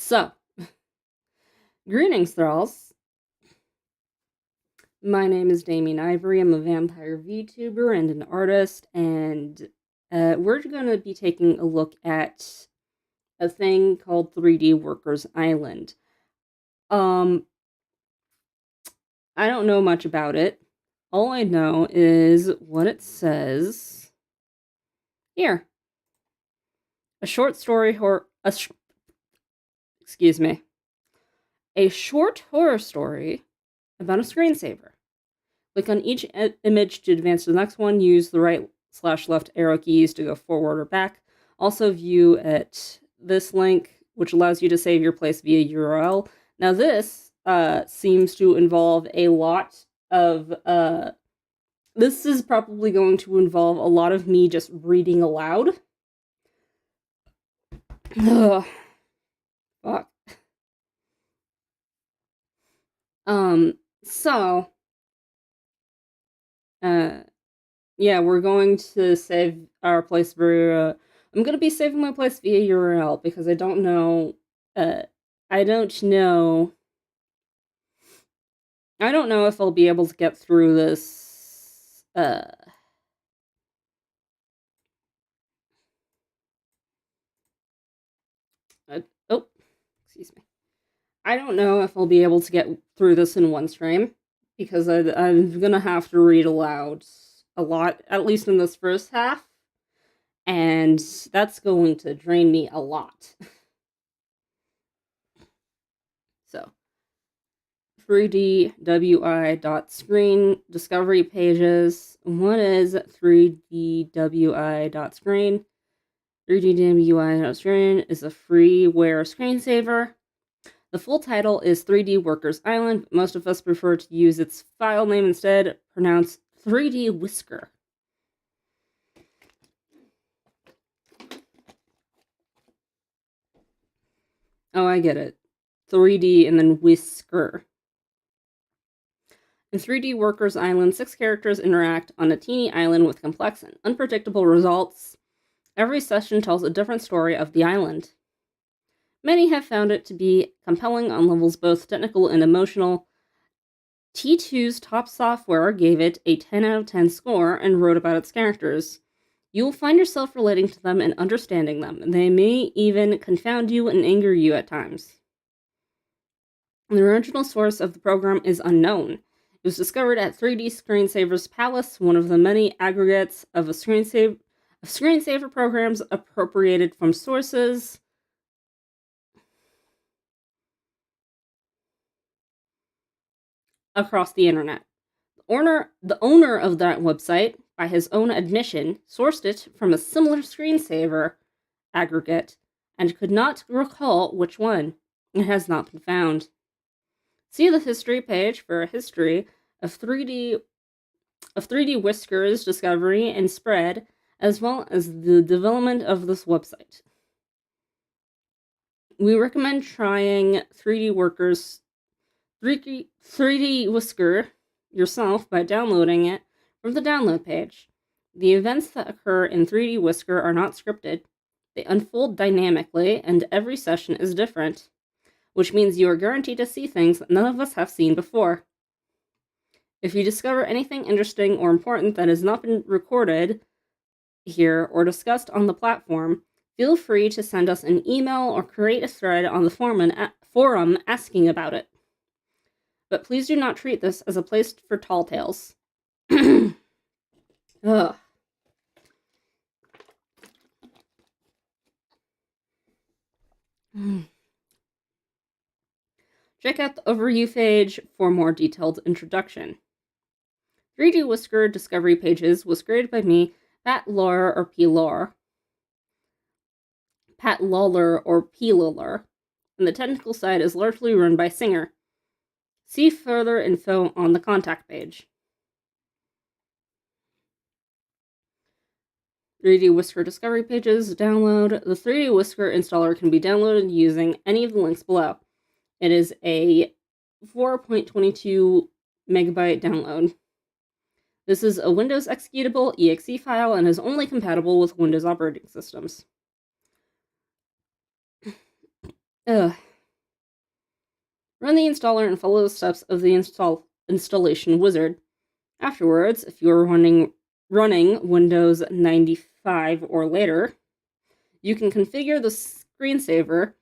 So, greetings, thralls. My name is Damien Ivory. I'm a vampire VTuber and an artist, and we're going to be taking a look at a thing called 3D Workers Island. I don't know much about it. All I know is what it says here. A short story A short horror story about a screensaver. Click on each image to advance to the next one. Use the right/left arrow keys to go forward or back. Also view at this link, which allows you to save your place via URL. Now this seems to involve a lot of... this is probably going to involve a lot of me just reading aloud. Ugh. Fuck. So... yeah, we're going to save our place via... I'm going to be saving my place via URL because I don't know... I don't know if I'll be able to get through this... excuse me. I don't know if I'll be able to get through this in one stream, because I'm gonna have to read aloud a lot, at least in this first half, and that's going to drain me a lot. So, 3dwi.screen discovery pages. What is 3dwi.screen? 3dwi.screen is a freeware screensaver. The full title is 3D Workers Island, but most of us prefer to use its file name instead, pronounced 3D Whisker. Oh, I get it. 3D and then Whisker. In 3D Workers Island, 6 characters interact on a teeny island with complex and unpredictable results. Every session tells a different story of the island. Many have found it to be compelling on levels both technical and emotional. T2's Top Software gave it a 10 out of 10 score and wrote about its characters. You will find yourself relating to them and understanding them. They may even confound you and anger you at times. The original source of the program is unknown. It was discovered at 3D Screensaver's Palace, one of the many aggregates of screensaver programs appropriated from sources across the internet. The owner of that website, by his own admission, sourced it from a similar screensaver aggregate and could not recall which one. It has not been found. See the history page for a history of 3D Whisker's discovery and spread, as well as the development of this website. We recommend trying 3D Whisker yourself by downloading it from the download page. The events that occur in 3D Whisker are not scripted. They unfold dynamically, and every session is different, which means you are guaranteed to see things that none of us have seen before. If you discover anything interesting or important that has not been recorded here or discussed on the platform, feel free to send us an email or create a thread on the forum asking about it. But please do not treat this as a place for tall tales. Ugh. Check out the overview page for more detailed introduction. 3D Whisker discovery pages was created by me, Pat Lawler or P. Lawler, and the technical side is largely run by Singer. See further info on the contact page. 3D Whisker discovery pages, download. The 3D Whisker installer can be downloaded using any of the links below. It is a 4.22 megabyte download. This is a Windows executable exe file and is only compatible with Windows operating systems. Run the installer and follow the steps of the installation wizard. Afterwards, if you are running Windows 95 or later, you can configure the screensaver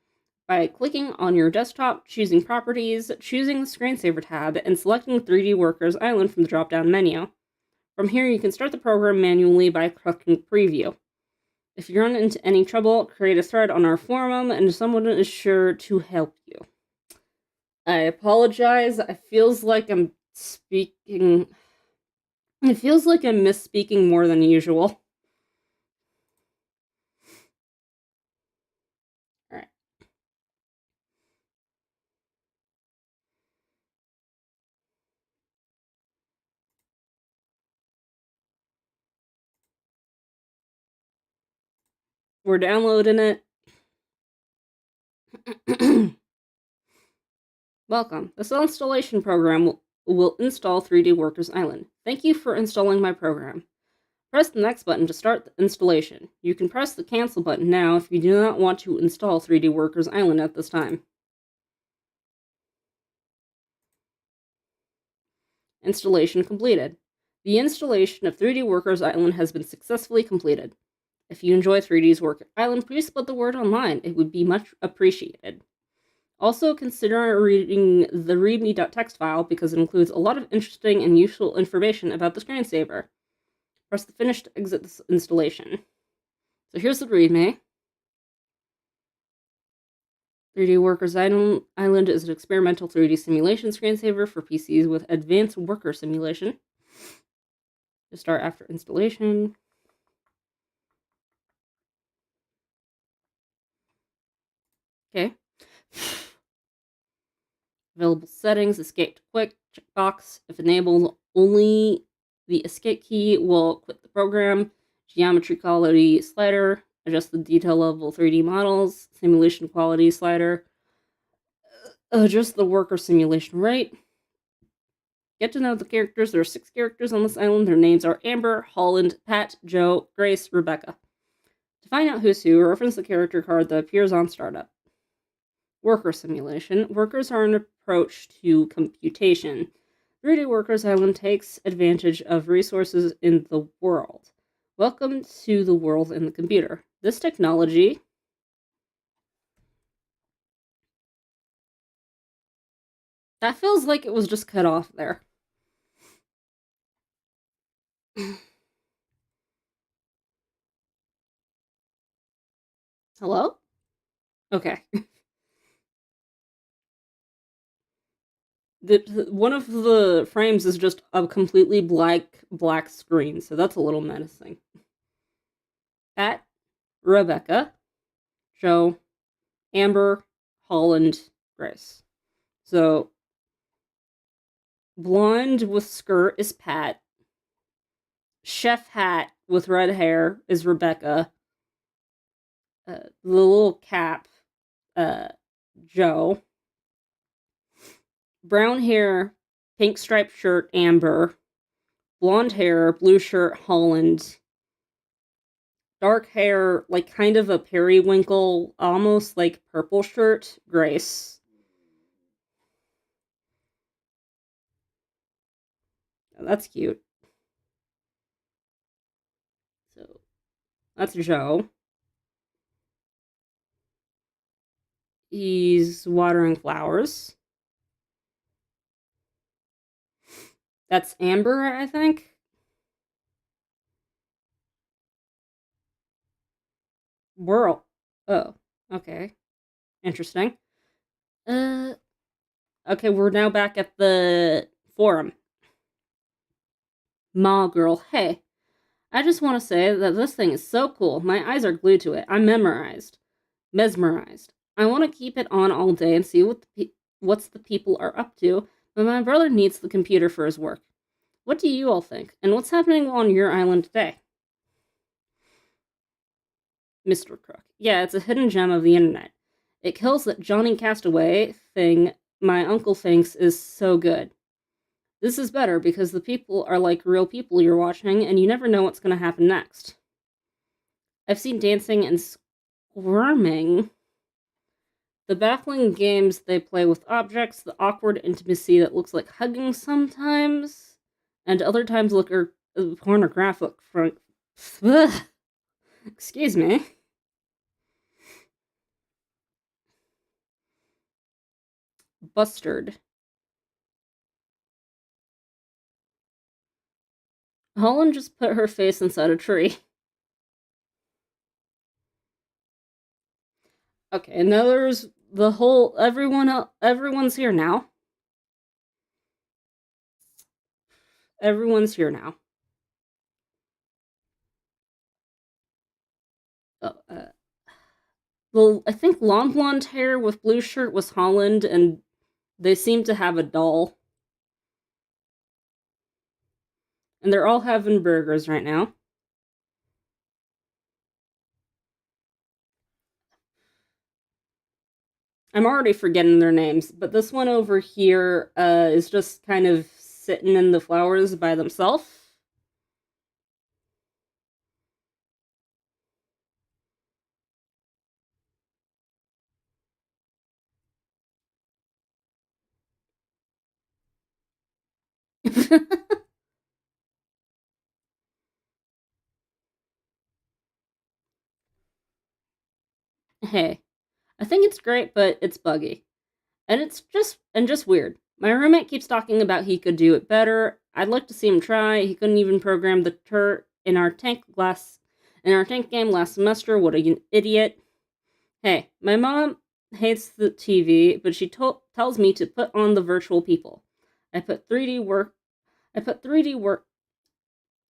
by clicking on your desktop, choosing Properties, choosing the Screensaver tab, and selecting 3D Workers Island from the drop-down menu. From here, you can start the program manually by clicking Preview. If you run into any trouble, create a thread on our forum, and someone is sure to help you. I apologize. It feels like I'm misspeaking more than usual. Alright. We're downloading it. Welcome. This installation program will install 3D Workers Island. Thank you for installing my program. Press the next button to start the installation. You can press the cancel button now if you do not want to install 3D Workers Island at this time. Installation completed. The installation of 3D Workers Island has been successfully completed. If you enjoy 3D's Workers Island, please spread the word online. It would be much appreciated. Also, consider reading the readme.txt file because it includes a lot of interesting and useful information about the screensaver. Press the finish to exit this installation. So here's the readme. 3D Workers Island is an experimental 3D simulation screensaver for PCs with advanced worker simulation. To start after installation. Okay. Available settings, escape to quick, checkbox. If enabled, only the escape key will quit the program. Geometry quality slider, adjust the detail level 3D models, simulation quality slider, adjust the worker simulation rate. Get to know the characters. There are 6 characters on this island. Their names are Amber, Holland, Pat, Joe, Grace, Rebecca. To find out who's who, reference the character card that appears on startup. Worker simulation. Workers are an approach to computation. 3D Workers Island takes advantage of resources in the world. Welcome to the world in the computer. This technology that feels like it was just cut off there. Hello? Okay. One of the frames is just a completely black screen, so that's a little menacing. Pat, Rebecca, Joe, Amber, Holland, Grace. So, blonde with skirt is Pat. Chef hat with red hair is Rebecca. The little cap, Joe. Brown hair, pink striped shirt, Amber. Blonde hair, blue shirt, Holland. Dark hair, like kind of a periwinkle, almost like purple shirt, Grace. Oh, that's cute. So, that's Joe. He's watering flowers. That's Amber, I think. Whirl. Oh, okay. Interesting. Okay, we're now back at the forum. Ma girl, hey. I just want to say that this thing is so cool. My eyes are glued to it. I'm mesmerized. I want to keep it on all day and see what's the people are up to, but my brother needs the computer for his work. What do you all think? And what's happening on your island today? Mr. Crook. Yeah, it's a hidden gem of the internet. It kills that Johnny Castaway thing my uncle thinks is so good. This is better because the people are like real people you're watching, and you never know what's going to happen next. I've seen dancing and squirming. The baffling games they play with objects, the awkward intimacy that looks like hugging sometimes, and other times look pornographic. Excuse me. Bustard. Holland just put her face inside a tree. Okay, and now there's the whole everyone's here now. Everyone's here now. Well, I think long blonde hair with blue shirt was Holland, and they seem to have a doll. And they're all having burgers right now. I'm already forgetting their names, but this one over here is just kind of sitting in the flowers by themselves. Hey, I think it's great, but it's buggy. And it's just weird. My roommate keeps talking about he could do it better. I'd like to see him try. He couldn't even program the turret in our tank game last semester. What an idiot. Hey, my mom hates the TV, but she tells me to put on the virtual people. I put 3D work I put 3D work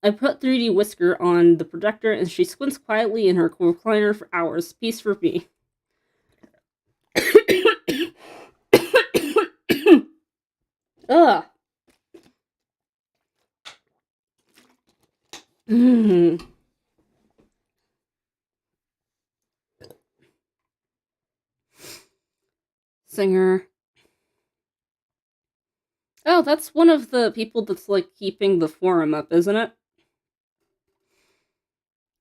I put 3D whisker on the projector and she squints quietly in her recliner for hours. Peace for me. Ugh. Singer. Oh, that's one of the people that's like keeping the forum up, isn't it?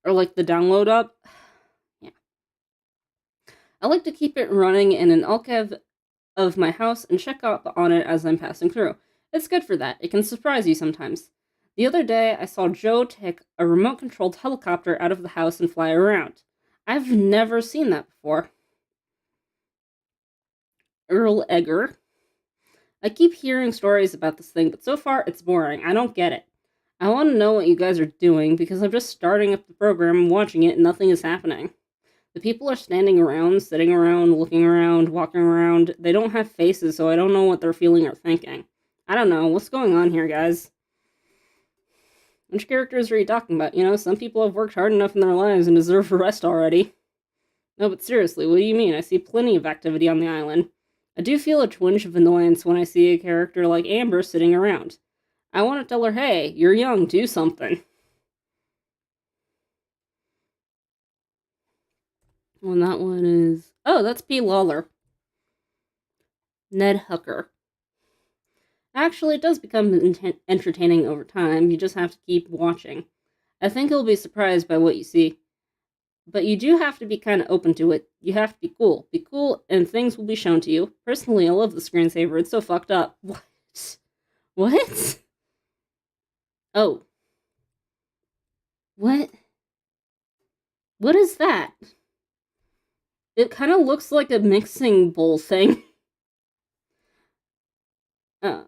Or like the download up? Yeah. I like to keep it running in an alcove of my house and check up on it as I'm passing through. It's good for that. It can surprise you sometimes. The other day, I saw Joe take a remote controlled helicopter out of the house and fly around. I've never seen that before. Earl Egger. I keep hearing stories about this thing, but so far it's boring. I don't get it. I want to know what you guys are doing because I'm just starting up the program and watching it and nothing is happening. The people are standing around, sitting around, looking around, walking around. They don't have faces, so I don't know what they're feeling or thinking. I don't know. What's going on here, guys? Which characters are you talking about? You know, some people have worked hard enough in their lives and deserve a rest already. No, but seriously, what do you mean? I see plenty of activity on the island. I do feel a twinge of annoyance when I see a character like Amber sitting around. I want to tell her, hey, you're young, do something. Well, that one is... Oh, that's P. Lawler. Ned Hooker. Actually, it does become entertaining over time. You just have to keep watching. I think you'll be surprised by what you see. But you do have to be kind of open to it. You have to be cool. Be cool, and things will be shown to you. Personally, I love the screensaver. It's so fucked up. What? What? Oh. What? What is that? It kind of looks like a mixing bowl thing. Um,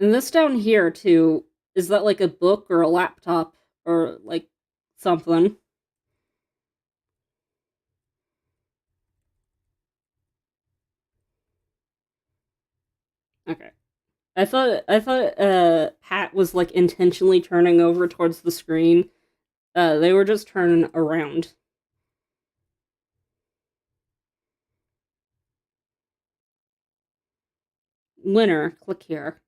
and this down here, too, is that like a book or a laptop or like something? Okay. I thought Pat was like intentionally turning over towards the screen. They were just turning around. Winner, click here.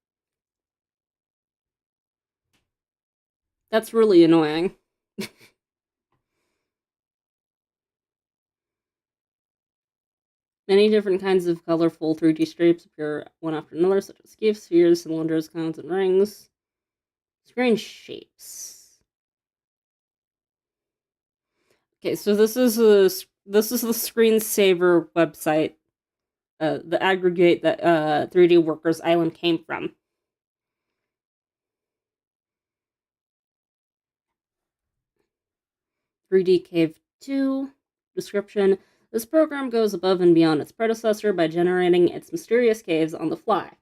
That's really annoying. Many different kinds of colorful 3D stripes appear one after another, such as cubes, spheres, cylinders, cones, and rings. Screen shapes. Okay, so this is the screensaver website, the aggregate that 3D Workers Island came from. "3D Cave 2" description. This program goes above and beyond its predecessor by generating its mysterious caves on the fly.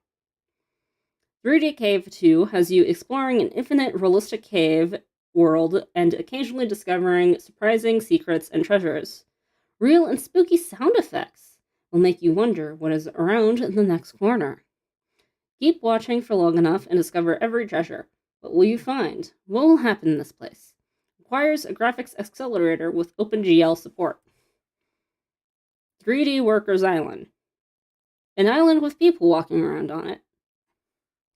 3D Cave 2 has you exploring an infinite realistic cave world and occasionally discovering surprising secrets and treasures. Real and spooky sound effects will make you wonder what is around the next corner. Keep watching for long enough and discover every treasure. What will you find? What will happen in this place? Requires a graphics accelerator with OpenGL support. 3D Workers Island. An island with people walking around on it.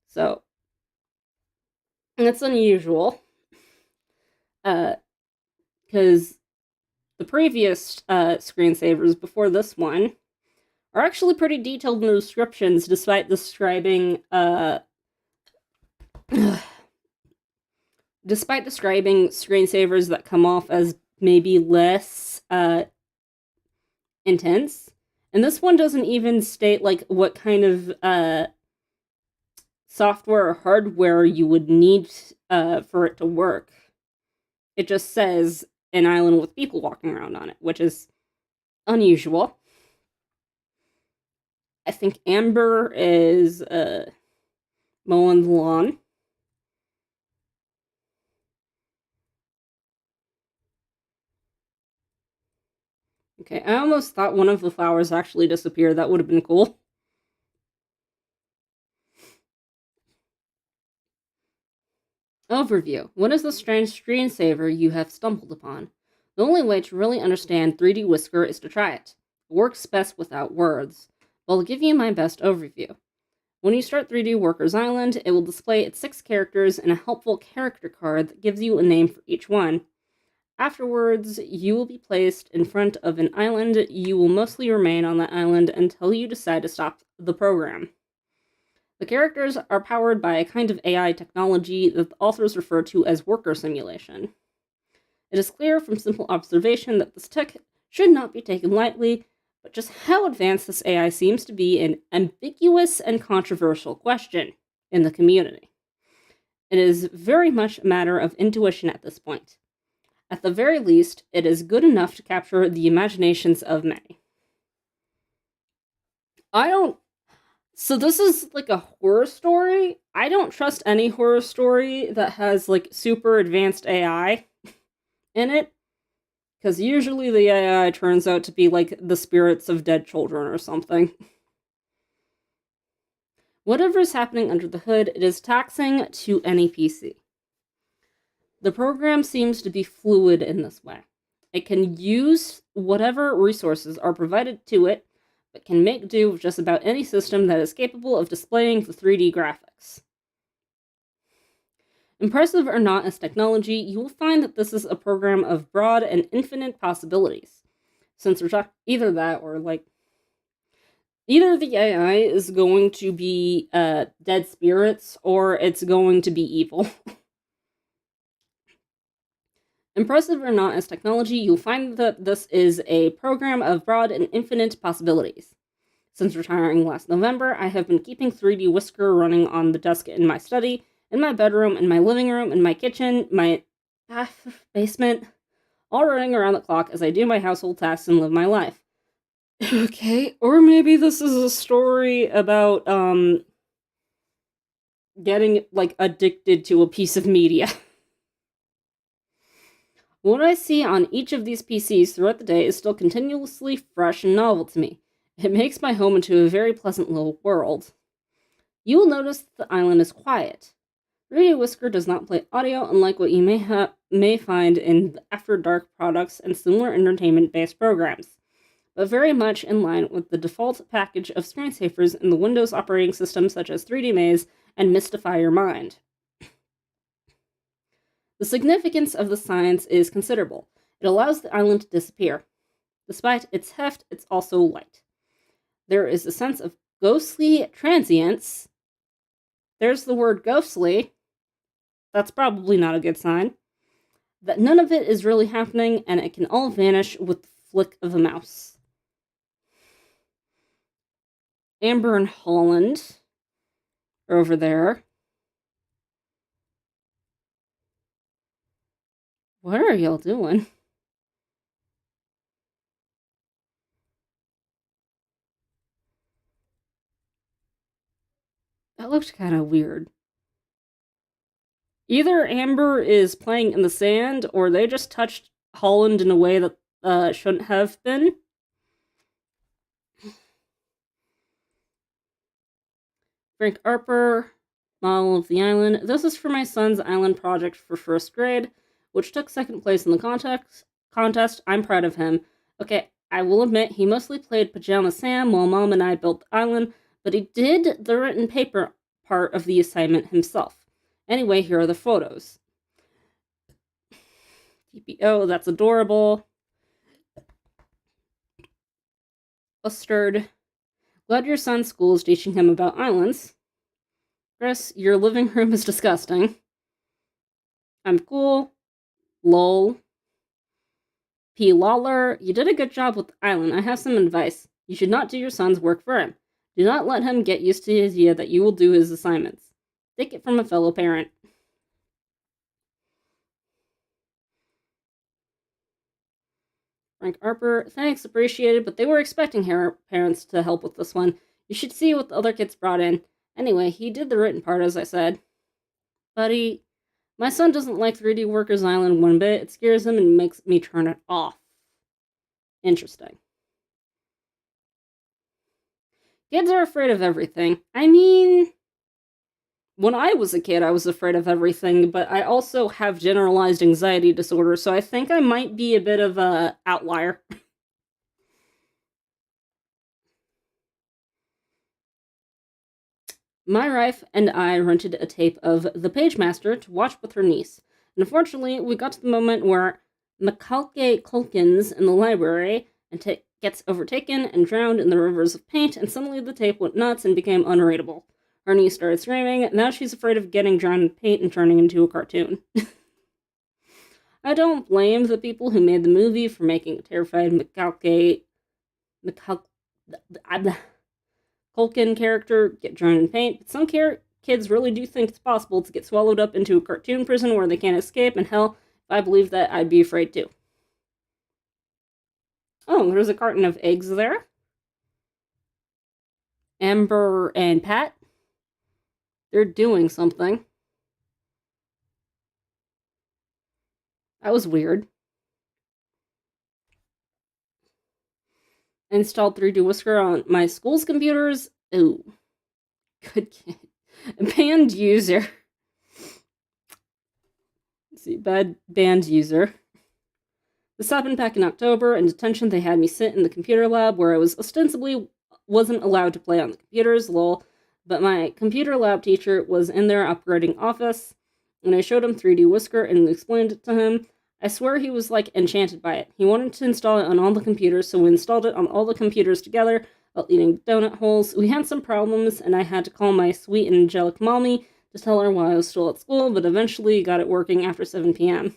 So, that's unusual. Because the previous screensavers before this one are actually pretty detailed in the descriptions, despite describing screensavers that come off as maybe less intense. And this one doesn't even state like what kind of software or hardware you would need for it to work. It just says an island with people walking around on it, which is unusual. I think Amber is mowing the lawn. Okay, I almost thought one of the flowers actually disappeared. That would have been cool. Overview. What is the strange screensaver you have stumbled upon? The only way to really understand 3D Whisker is to try it. It works best without words. I'll give you my best overview. When you start 3D Workers Island, it will display its 6 characters and a helpful character card that gives you a name for each one. Afterwards, you will be placed in front of an island. You will mostly remain on that island until you decide to stop the program. The characters are powered by a kind of AI technology that the authors refer to as worker simulation. It is clear from simple observation that this tech should not be taken lightly, but just how advanced this AI seems to be an ambiguous and controversial question in the community. It is very much a matter of intuition at this point. At the very least, it is good enough to capture the imaginations of many. So this is like a horror story. I don't trust any horror story that has like super advanced AI in it, because usually the AI turns out to be like the spirits of dead children or something. Whatever is happening under the hood, it is taxing to any PC. The program seems to be fluid in this way. It can use whatever resources are provided to it, but can make do with just about any system that is capable of displaying the 3D graphics. Impressive or not as technology, you will find that this is a program of broad and infinite possibilities. Since we're talking either that or either the AI is going to be dead spirits or it's going to be evil. Impressive or not as technology, you'll find that this is a program of broad and infinite possibilities. Since retiring last November, I have been keeping 3D Whisker running on the desk in my study, in my bedroom, in my living room, in my kitchen, my basement, all running around the clock as I do my household tasks and live my life. Okay, or maybe this is a story about, getting, addicted to a piece of media. What I see on each of these PCs throughout the day is still continuously fresh and novel to me. It makes my home into a very pleasant little world. You will notice that the island is quiet. 3D Whisker does not play audio, unlike what you may find in After Dark products and similar entertainment-based programs, but very much in line with the default package of screensavers in the Windows operating system such as 3D Maze and Mystify Your Mind. The significance of the science is considerable. It allows the island to disappear. Despite its heft, it's also light. There is a sense of ghostly transience. There's the word ghostly. That's probably not a good sign. that none of it is really happening and it can all vanish with the flick of a mouse. Amber and Holland are over there. What are y'all doing? That looked kind of weird. Either Amber is playing in the sand, or they just touched Holland in a way that shouldn't have been. Frank Harper, model of the island. This is for my son's island project for first grade, which took second place in the contest. I'm proud of him. Okay, I will admit he mostly played Pajama Sam while Mom and I built the island, but he did the written paper part of the assignment himself. Anyway, here are the photos. TPO, that's adorable. Mustard. Glad your son's school is teaching him about islands. Chris, your living room is disgusting. I'm cool. Lol. P. Lawler, you did a good job with the island. I have some advice. You should not do your son's work for him. Do not let him get used to the idea that you will do his assignments. Take it from a fellow parent. Frank Harper, thanks, appreciated, but they were expecting her parents to help with this one. You should see what the other kids brought in. Anyway, he did the written part, as I said. Buddy, my son doesn't like 3D Workers Island one bit. It scares him and makes me turn it off. Interesting. Kids are afraid of everything. I mean, when I was a kid, I was afraid of everything, but I also have generalized anxiety disorder, so I think I might be a bit of an outlier. My wife and I rented a tape of The Pagemaster to watch with her niece. And unfortunately, we got to the moment where Macaulay Culkin's in the library and gets overtaken and drowned in the rivers of paint, and suddenly the tape went nuts and became unreadable. Her niece started screaming. Now she's afraid of getting drowned in paint and turning into a cartoon. I don't blame the people who made the movie for making a terrified Culkin character get drowned in paint, but some kids really do think it's possible to get swallowed up into a cartoon prison where they can't escape, and hell, if I believed that, I'd be afraid too. Oh, there's a carton of eggs there. Amber and Pat. They're doing something. That was weird. I installed 3D Whisker on my school's computers. Ooh. Good kid. Banned user. Let's see, banned user. This happened back in October. In detention, they had me sit in the computer lab where I ostensibly wasn't allowed to play on the computers, lol. But my computer lab teacher was in their operating office, and I showed him 3D Whisker and explained it to him. I swear he was, enchanted by it. He wanted to install it on all the computers, so we installed it on all the computers together while eating donut holes. We had some problems, and I had to call my sweet and angelic mommy to tell her why I was still at school, but eventually got it working after 7 p.m.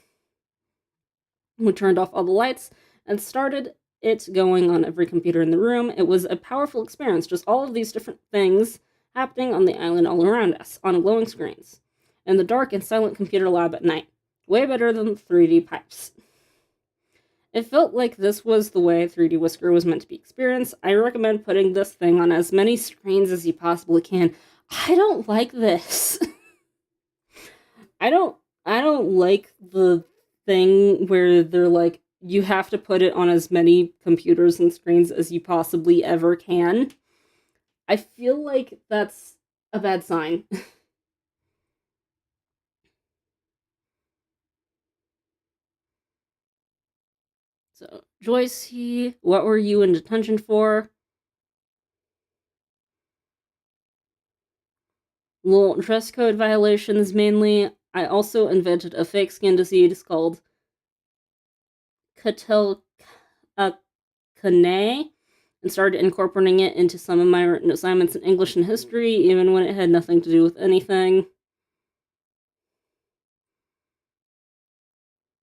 We turned off all the lights and started it going on every computer in the room. It was a powerful experience, just all of these different things happening on the island all around us, on glowing screens, in the dark and silent computer lab at night. Way better than 3D pipes. It felt like this was the way 3D Whisker was meant to be experienced. I recommend putting this thing on as many screens as you possibly can. I don't like this. I don't like the thing where they're like, you have to put it on as many computers and screens as you possibly ever can. I feel like that's a bad sign. So, Joyce, what were you in detention for? Little dress code violations mainly. I also invented a fake skin disease called Catel Kane and started incorporating it into some of my written assignments in English and history, even when it had nothing to do with anything.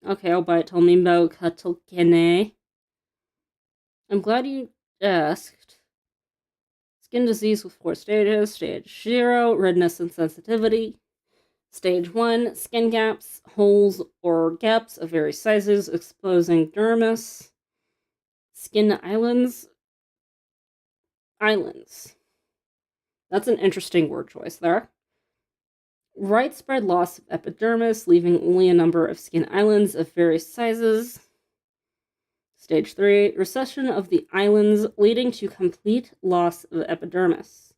Okay, I'll buy it. Tell me about Katalkene. I'm glad you asked. Skin disease with 4 stages. Stage 0, redness and sensitivity. Stage 1, skin gaps, holes or gaps of various sizes, exposing dermis. Skin islands. Islands. That's an interesting word choice there. Widespread loss of epidermis, leaving only a number of skin islands of various sizes. Stage 3, recession of the islands, leading to complete loss of epidermis.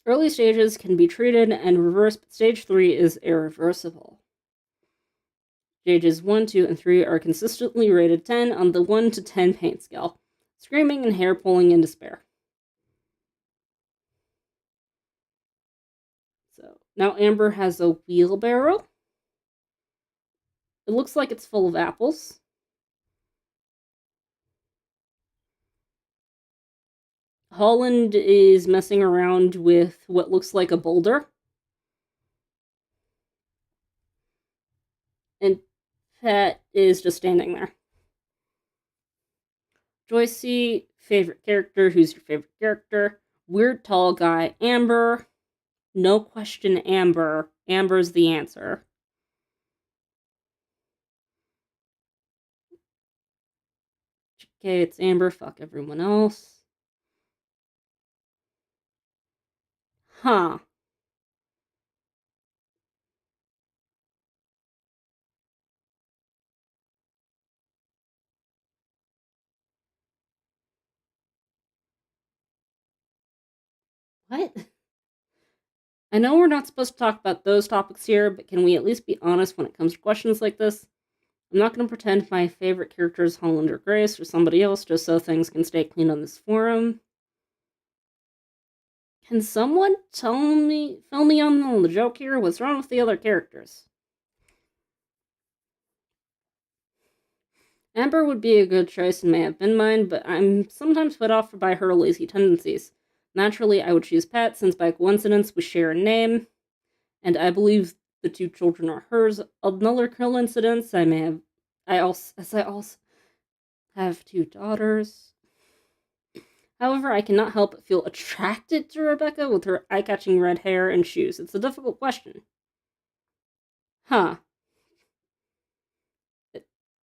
Early stages can be treated and reversed, but stage 3 is irreversible. Stages 1, 2, and 3 are consistently rated 10 on the 1 to 10 pain scale. Screaming and hair pulling in despair. So, now Amber has a wheelbarrow. It looks like it's full of apples. Holland is messing around with what looks like a boulder. And Pat is just standing there. Joycey, favorite character. Who's your favorite character? Weird tall guy, Amber. No question, Amber. Amber's the answer. Okay, it's Amber. Fuck everyone else. Huh. What? I know we're not supposed to talk about those topics here, but can we at least be honest when it comes to questions like this? I'm not going to pretend my favorite character is Holland or Grace or somebody else just so things can stay clean on this forum. Can someone fill me on the joke here? What's wrong with the other characters? Amber would be a good choice and may have been mine, but I'm sometimes put off by her lazy tendencies. Naturally, I would choose Pat since by coincidence we share a name, and I believe the 2 children are hers. Another coincidence, I also have 2 daughters. However, I cannot help but feel attracted to Rebecca with her eye-catching red hair and shoes. It's a difficult question. Huh.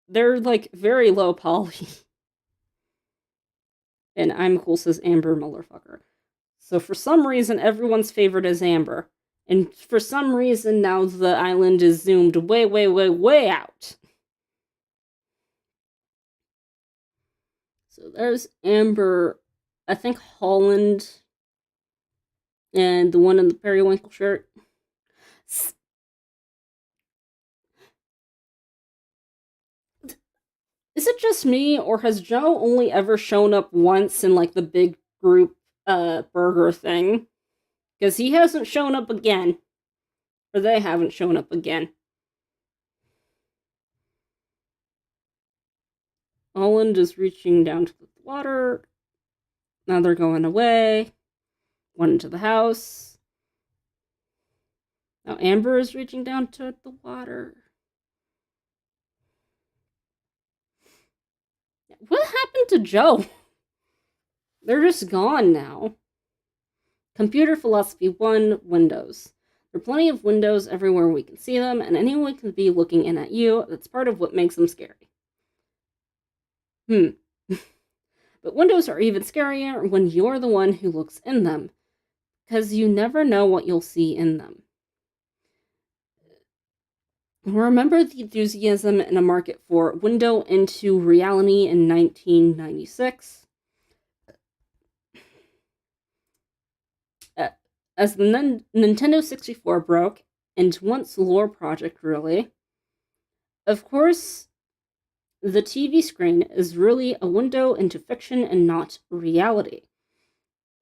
They're, like, very low poly. And I'm cool, says Amber motherfucker. So for some reason, everyone's favorite is Amber. And for some reason, now the island is zoomed way, way, way, way out. So there's Amber, I think Holland, and the one in the periwinkle shirt. Is it just me, or has Joe only ever shown up once in, like, the big group burger thing? Because he hasn't shown up again. Or they haven't shown up again. Holland is reaching down to the water. Now they're going away. One into the house. Now Amber is reaching down to the water. What happened to Joe? They're just gone now. Computer Philosophy 1, Windows. There are plenty of windows everywhere we can see them, and anyone can be looking in at you. That's part of what makes them scary. But windows are even scarier when you're the one who looks in them, because you never know what you'll see in them. Remember the enthusiasm in a market for Window into Reality in 1996? As the Nintendo 64 broke, and once lore project really, of course, the TV screen is really a window into fiction and not reality.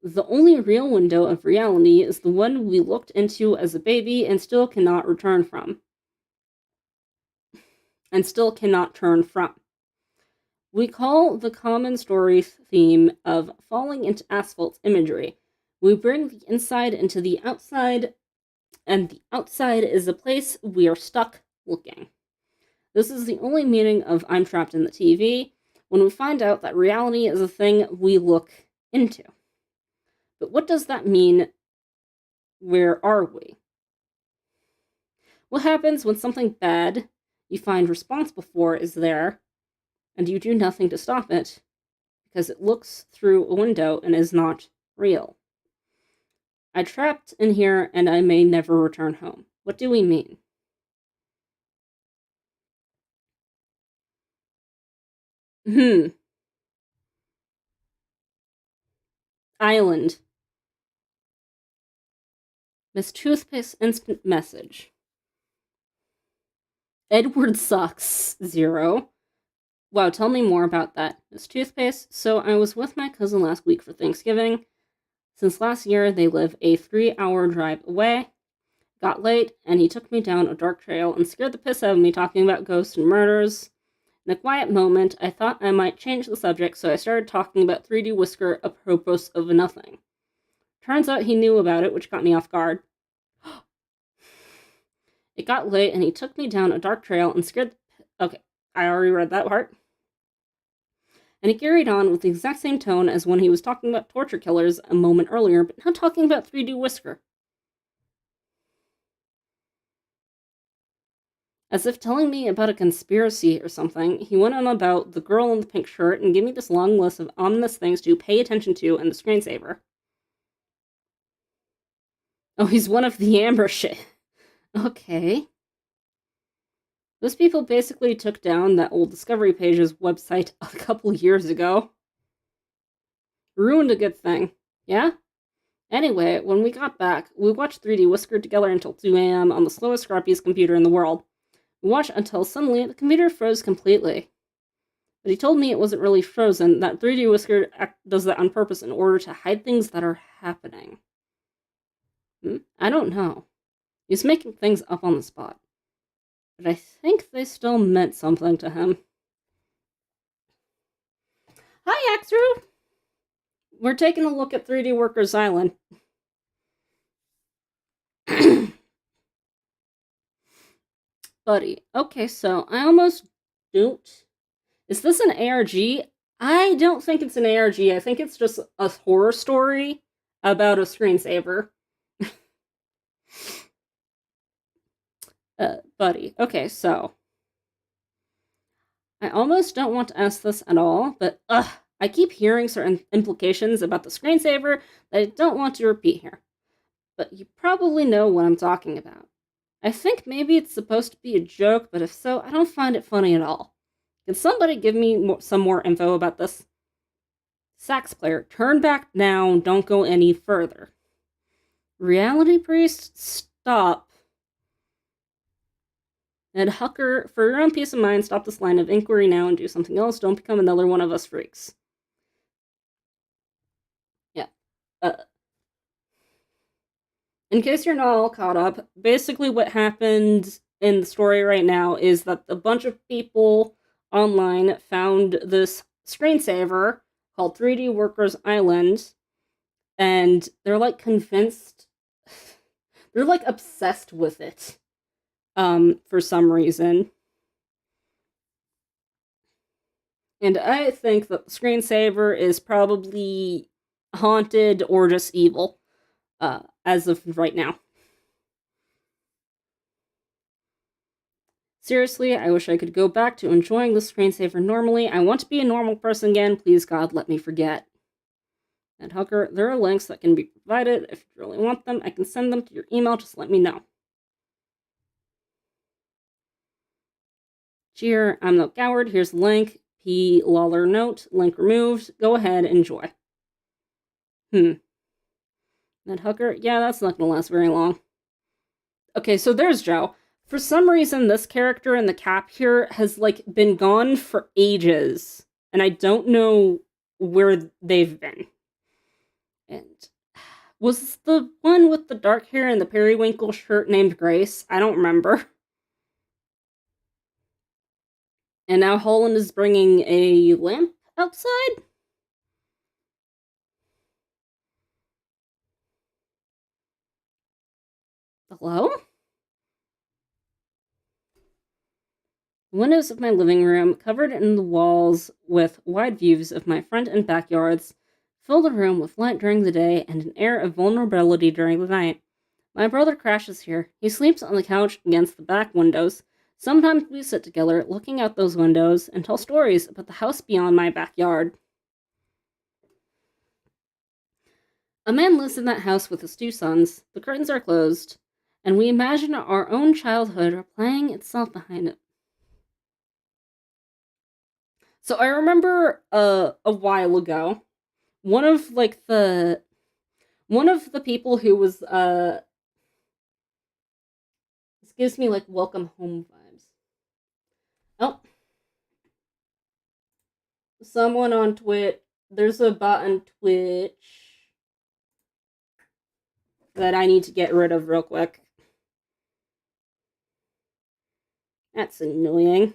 The only real window of reality is the one we looked into as a baby and still cannot return from. We call the common story theme of falling into asphalt imagery. We bring the inside into the outside and the outside is a place we are stuck looking. This is the only meaning of I'm trapped in the TV, when we find out that reality is a thing we look into. But what does that mean? Where are we? What happens when something bad you find responsible for is there, and you do nothing to stop it, because it looks through a window and is not real? I'm trapped in here and I may never return home. What do we mean? Island. Miss Toothpaste instant message. Edward sucks. 0. Wow, tell me more about that. Miss Toothpaste. So I was with my cousin last week for Thanksgiving. Since last year, they live a 3-hour drive away. Got late, and he took me down a dark trail and scared the piss out of me talking about ghosts and murders. In a quiet moment, I thought I might change the subject, so I started talking about 3D Whisker apropos of nothing. Turns out he knew about it, which got me off guard. It got late, and he took me down a dark trail and scared the... Okay, I already read that part. And he carried on with the exact same tone as when he was talking about torture killers a moment earlier, but now talking about 3D Whisker. As if telling me about a conspiracy or something, he went on about the girl in the pink shirt and gave me this long list of ominous things to pay attention to in the screensaver. Oh, he's one of the Amber shit. Okay. Those people basically took down that old Discovery Pages website a couple years ago. Ruined a good thing. Yeah? Anyway, when we got back, we watched 3D Whisker together until 2 a.m. on the slowest, scrappiest computer in the world. We watched until suddenly the computer froze completely. But he told me it wasn't really frozen, that 3D Whisker does that on purpose in order to hide things that are happening. I don't know. He's making things up on the spot. But I think they still meant something to him. Hi, Axru! We're taking a look at 3D Workers Island. Buddy. Okay, so I almost don't... Is this an ARG? I don't think it's an ARG. I think it's just a horror story about a screensaver. Buddy. Okay, so... I almost don't want to ask this at all, but I keep hearing certain implications about the screensaver that I don't want to repeat here. But you probably know what I'm talking about. I think maybe it's supposed to be a joke, but if so, I don't find it funny at all. Can somebody give me some more info about this? Sax player, turn back now, don't go any further. Reality priest, stop. Ed Hucker, for your own peace of mind, stop this line of inquiry now and do something else. Don't become another one of us freaks. Yeah. In case you're not all caught up, basically what happened in the story right now is that a bunch of people online found this screensaver called 3D Workers Island, and they're like convinced, they're like obsessed with it, for some reason. And I think that the screensaver is probably haunted or just evil, as of right now. Seriously, I wish I could go back to enjoying the screensaver normally. I want to be a normal person again. Please, God, let me forget. And Hooker, there are links that can be provided. If you really want them, I can send them to your email. Just let me know. Cheer, I'm no coward. Here's the link. P. Lawler note. Link removed. Go ahead, enjoy. And Hooker, yeah, that's not gonna last very long. Okay, so there's Joe. For some reason, this character in the cap here has, like, been gone for ages. And I don't know where they've been. And was the one with the dark hair and the periwinkle shirt named Grace? I don't remember. And now Holland is bringing a lamp outside? Hello? The windows of my living room, covered in the walls with wide views of my front and backyards, fill the room with light during the day and an air of vulnerability during the night. My brother crashes here. He sleeps on the couch against the back windows. Sometimes we sit together, looking out those windows, and tell stories about the house beyond my backyard. A man lives in that house with his 2 sons. The curtains are closed, and we imagine our own childhood replaying itself behind it. So I remember a while ago, one of the people who was this gives me like welcome home vibes. Oh, someone on Twitch. There's a bot on Twitch that I need to get rid of real quick. That's annoying.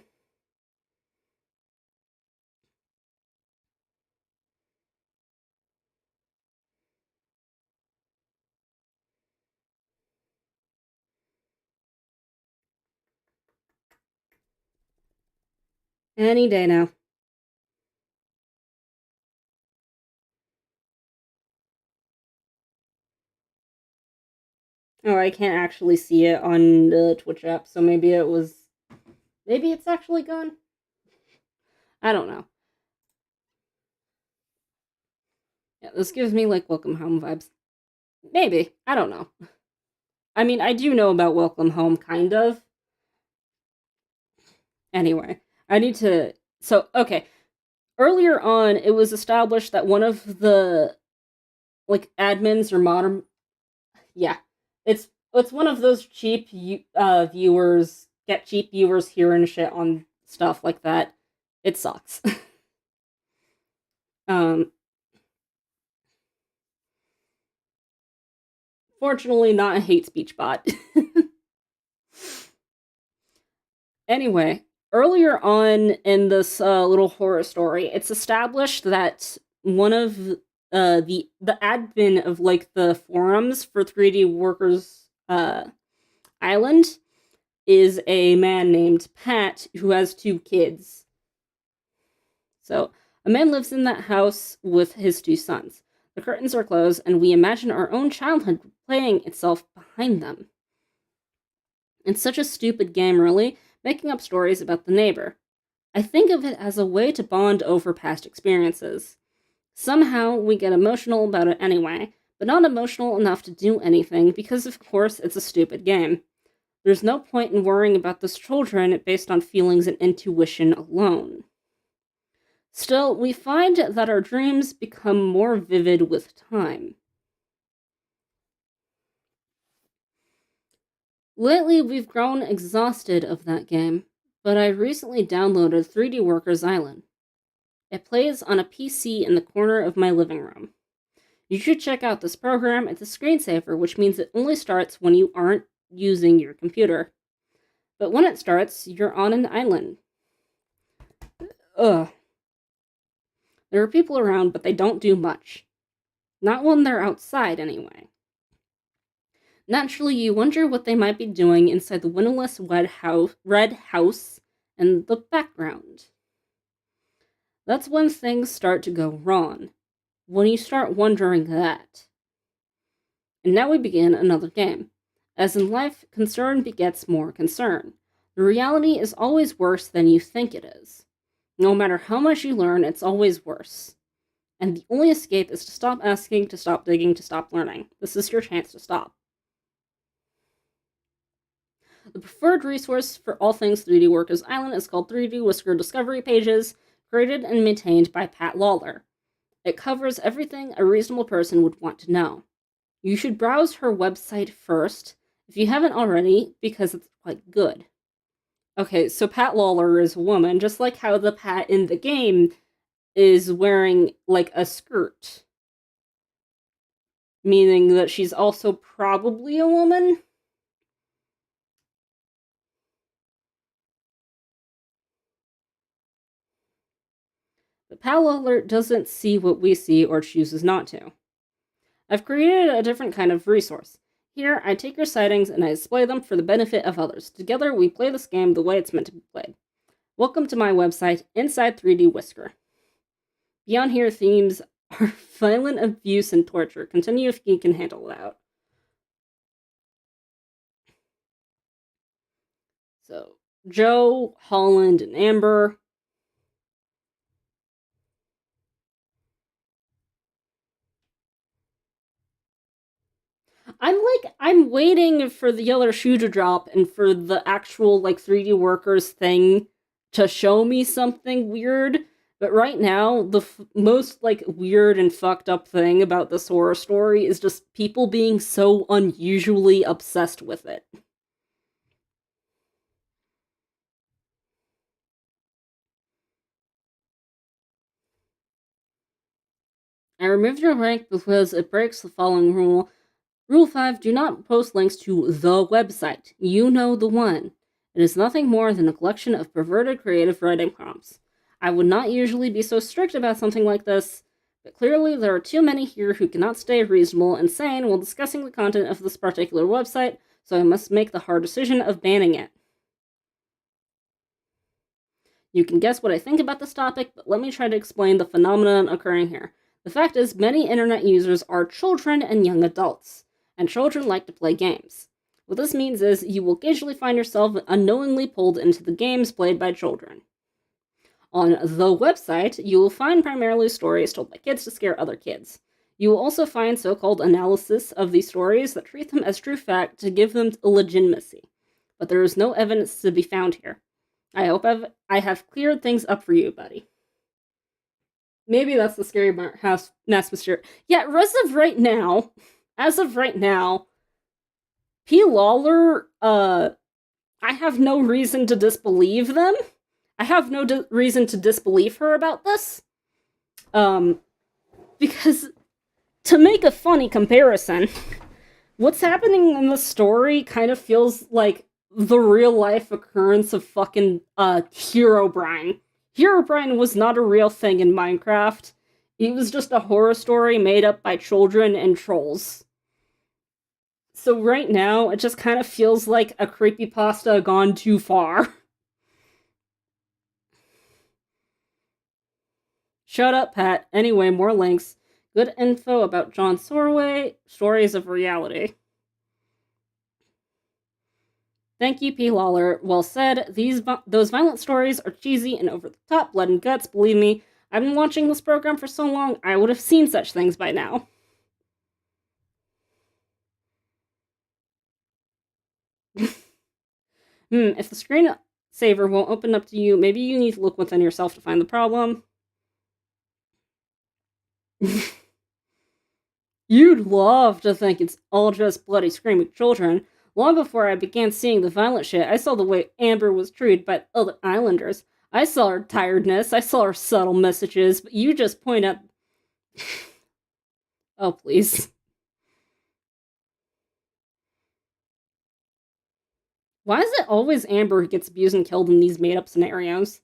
Any day now. Oh, I can't actually see it on the Twitch app, so maybe it's actually gone. I don't know. Yeah, this gives me like welcome home vibes. Maybe. I don't know. I mean, I do know about welcome home, kind of. Anyway, I need to. So, okay. Earlier on, it was established that one of the admins or modern, yeah, it's one of those cheap viewers get cheap viewers here and shit on stuff like that. It sucks. um, Fortunately, not a hate speech bot. Anyway, earlier on in this little horror story, it's established that one of the admin of like the forums for 3D Workers Island is a man named Pat who has 2 kids. So, a man lives in that house with his 2 sons. The curtains are closed, and we imagine our own childhood playing itself behind them. It's such a stupid game, really, making up stories about the neighbor. I think of it as a way to bond over past experiences. Somehow, we get emotional about it anyway, but not emotional enough to do anything because, of course, it's a stupid game. There's no point in worrying about those children based on feelings and intuition alone. Still, we find that our dreams become more vivid with time. Lately, we've grown exhausted of that game, but I recently downloaded 3D Workers Island. It plays on a PC in the corner of my living room. You should check out this program. It's a screensaver, which means it only starts when you aren't using your computer. But when it starts, you're on an island. Ugh. There are people around, but they don't do much. Not when they're outside, anyway. Naturally, you wonder what they might be doing inside the windowless red house in the background. That's when things start to go wrong. When you start wondering that. And now we begin another game. As in life, concern begets more concern. The reality is always worse than you think it is. No matter how much you learn, it's always worse. And the only escape is to stop asking, to stop digging, to stop learning. This is your chance to stop. The preferred resource for all things 3D Workers Island is called 3D Whisker Discovery Pages, created and maintained by Pat Lawler. It covers everything a reasonable person would want to know. You should browse her website first, if you haven't already, because it's quite good. Okay, so Pat Lawler is a woman, just like how the Pat in the game is wearing, like, a skirt. Meaning that she's also probably a woman? But Pat Lawler doesn't see what we see or chooses not to. I've created a different kind of resource. Here, I take your sightings and I display them for the benefit of others. Together, we play this game the way it's meant to be played. Welcome to my website, Inside 3D Whisker. Beyond here, themes are violent abuse and torture. Continue if you can handle it out. So, Joe, Holland, and Amber. I'm waiting for the other shoe to drop and for the actual, 3D workers thing to show me something weird. But right now, the most, weird and fucked up thing about this horror story is just people being so unusually obsessed with it. I removed your link because it breaks the following rule. Rule 5, do not post links to the website. You know the one. It is nothing more than a collection of perverted creative writing prompts. I would not usually be so strict about something like this, but clearly there are too many here who cannot stay reasonable and sane while discussing the content of this particular website, so I must make the hard decision of banning it. You can guess what I think about this topic, but let me try to explain the phenomenon occurring here. The fact is, many internet users are children and young adults, and children like to play games. What this means is you will occasionally find yourself unknowingly pulled into the games played by children. On the website, you will find primarily stories told by kids to scare other kids. You will also find so-called analysis of these stories that treat them as true fact to give them legitimacy. But there is no evidence to be found here. I hope I have cleared things up for you, buddy. Maybe that's the scary house mass mystery. Yeah, as of right now, P. Lawler, I have no reason to disbelieve them. I have no reason to disbelieve her about this. Because, to make a funny comparison, what's happening in the story kind of feels like the real-life occurrence of fucking, Herobrine. Herobrine was not a real thing in Minecraft. It was just a horror story made up by children and trolls. So right now, it just kind of feels like a creepypasta gone too far. Shut up, Pat. Anyway, more links. Good info about John Sorway. Stories of reality. Thank you, P. Lawler. Well said. Those violent stories are cheesy and over the top, blood and guts. Believe me, I've been watching this program for so long, I would have seen such things by now. If the screensaver won't open up to you, maybe you need to look within yourself to find the problem. You'd love to think it's all just bloody screaming children. Long before I began seeing the violent shit, I saw the way Amber was treated by other islanders. I saw her tiredness, I saw her subtle messages, but you just point out... Oh, please. Why is it always Amber who gets abused and killed in these made-up scenarios?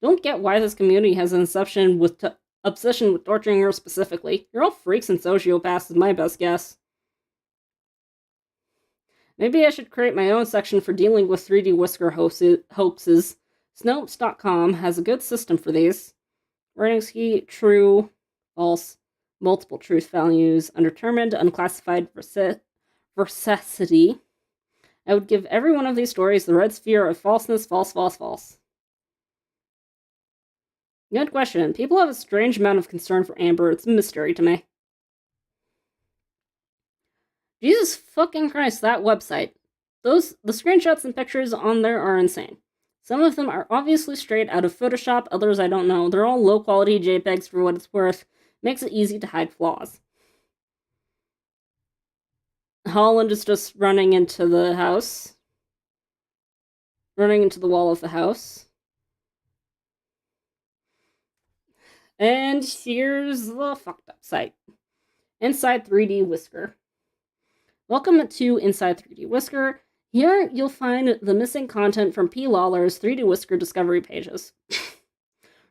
Don't get why this community has an obsession with torturing her specifically. You're all freaks and sociopaths is my best guess. Maybe I should create my own section for dealing with 3D Whisker hoaxes. Snopes.com has a good system for these. Ratings key, true, false, multiple truth values, undetermined, unclassified, veracity. I would give every one of these stories the red sphere of falseness, false, false, false. Good question. People have a strange amount of concern for Amber. It's a mystery to me. Jesus fucking Christ, that website. The screenshots and pictures on there are insane. Some of them are obviously straight out of Photoshop, others I don't know. They're all low-quality JPEGs for what it's worth. Makes it easy to hide flaws. Holland is just running into the house. Running into the wall of the house. And here's the fucked up site. Inside 3D Whisker. Welcome to Inside 3D Whisker. Here you'll find the missing content from P. Lawler's 3D Whisker discovery pages.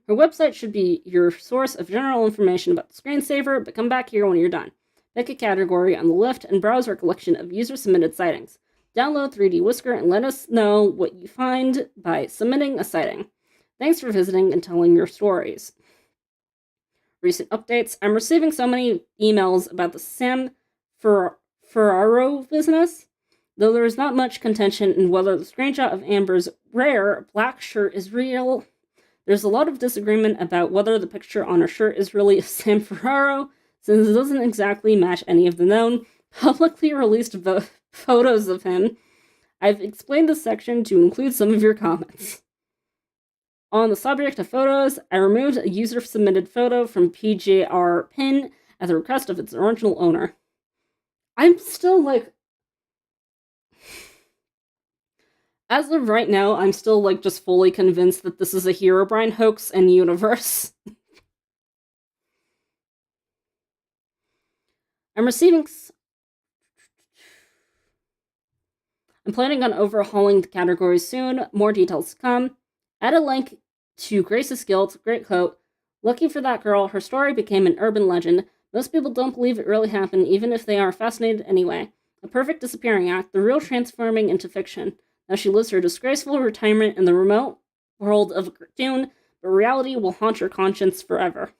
Her website should be your source of general information about the screensaver, but come back here when you're done. Pick a category on the left and browse our collection of user-submitted sightings. Download 3D Whisker and let us know what you find by submitting a sighting. Thanks for visiting and telling your stories. Recent updates. I'm receiving so many emails about the Sam Ferraro business, though there is not much contention in whether the screenshot of Amber's rare black shirt is real. There's a lot of disagreement about whether the picture on her shirt is really Sam Ferraro, since it doesn't exactly match any of the known, publicly released photos of him. I've explained this section to include some of your comments. On the subject of photos, I removed a user-submitted photo from PJR Pin at the request of its original owner. I'm still as of right now, I'm still just fully convinced that this is a Herobrine hoax and universe. I'm planning on overhauling the categories soon. More details to come. Add a link to Grace's Guild, Great Coat. Looking for that girl, her story became an urban legend. Most people don't believe it really happened, even if they are fascinated anyway. A perfect disappearing act, the real transforming into fiction. Now she lives her disgraceful retirement in the remote world of a cartoon, but reality will haunt her conscience forever.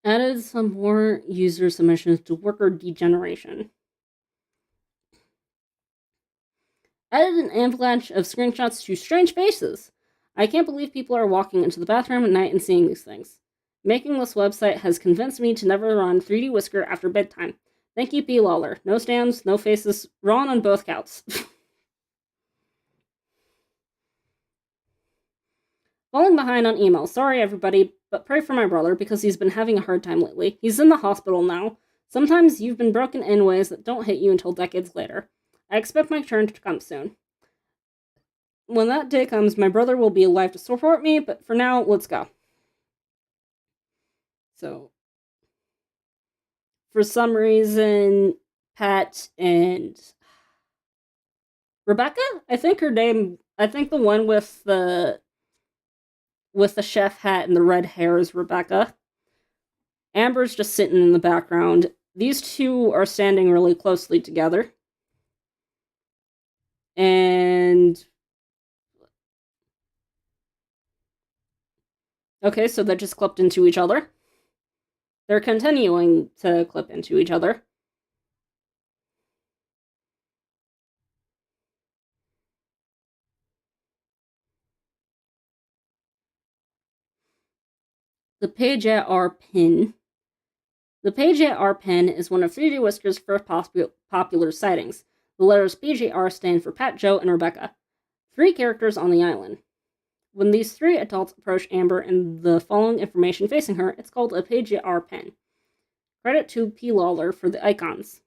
Added some more user submissions to worker degeneration. Added an avalanche of screenshots to strange faces. I can't believe people are walking into the bathroom at night and seeing these things. Making this website has convinced me to never run 3D Whisker after bedtime. Thank you, P. Lawler. No stands, no faces, wrong on both counts. Falling behind on email. Sorry, everybody, but pray for my brother because he's been having a hard time lately. He's in the hospital now. Sometimes you've been broken in ways that don't hit you until decades later. I expect my turn to come soon. When that day comes, my brother will be alive to support me, but for now, let's go. So, for some reason, Pat and Rebecca? I think the one with the chef hat and the red hair is Rebecca. Amber's just sitting in the background. These two are standing really closely together. And okay, so they just clipped into each other. They're continuing to clip into each other. The page at our pin. The page at our pin is one of 3D Whisker's first popular sightings. The letters PJR stand for Pat, Joe, and Rebecca. 3 characters on the island. When these 3 adults approach Amber and the following information facing her, it's called a PJR pin. Credit to P. Lawler for the icons.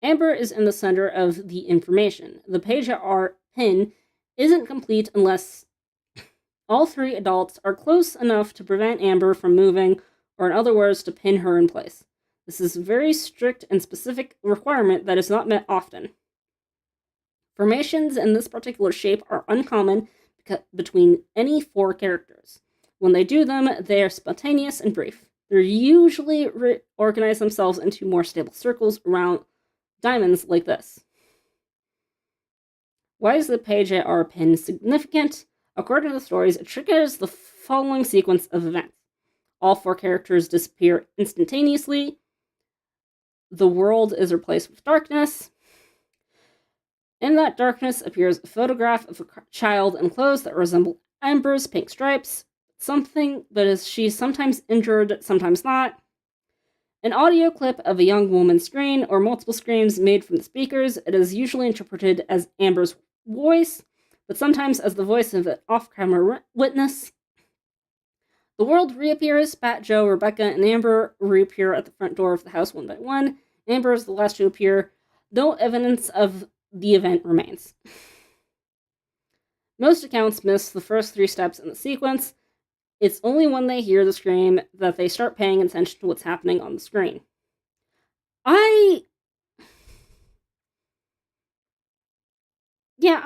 Amber is in the center of the information. The PJR pin isn't complete unless all 3 adults are close enough to prevent Amber from moving, or in other words, to pin her in place. This is a very strict and specific requirement that is not met often. Formations in this particular shape are uncommon between any 4 characters. When they do them, they are spontaneous and brief. They usually organize themselves into more stable circles around diamonds like this. Why is the page at our pin significant? According to the stories, it triggers the following sequence of events. All 4 characters disappear instantaneously. The world is replaced with darkness. In that darkness appears a photograph of a child in clothes that resemble Amber's pink stripes. She's sometimes injured, sometimes not. An audio clip of a young woman's scream or multiple screams made from the speakers. It is usually interpreted as Amber's voice, but sometimes as the voice of an off-camera witness. The world reappears. Pat, Joe, Rebecca, and Amber reappear at the front door of the house one by one. Amber is the last to appear. No evidence of the event remains. Most accounts miss the first 3 steps in the sequence. It's only when they hear the scream that they start paying attention to what's happening on the screen.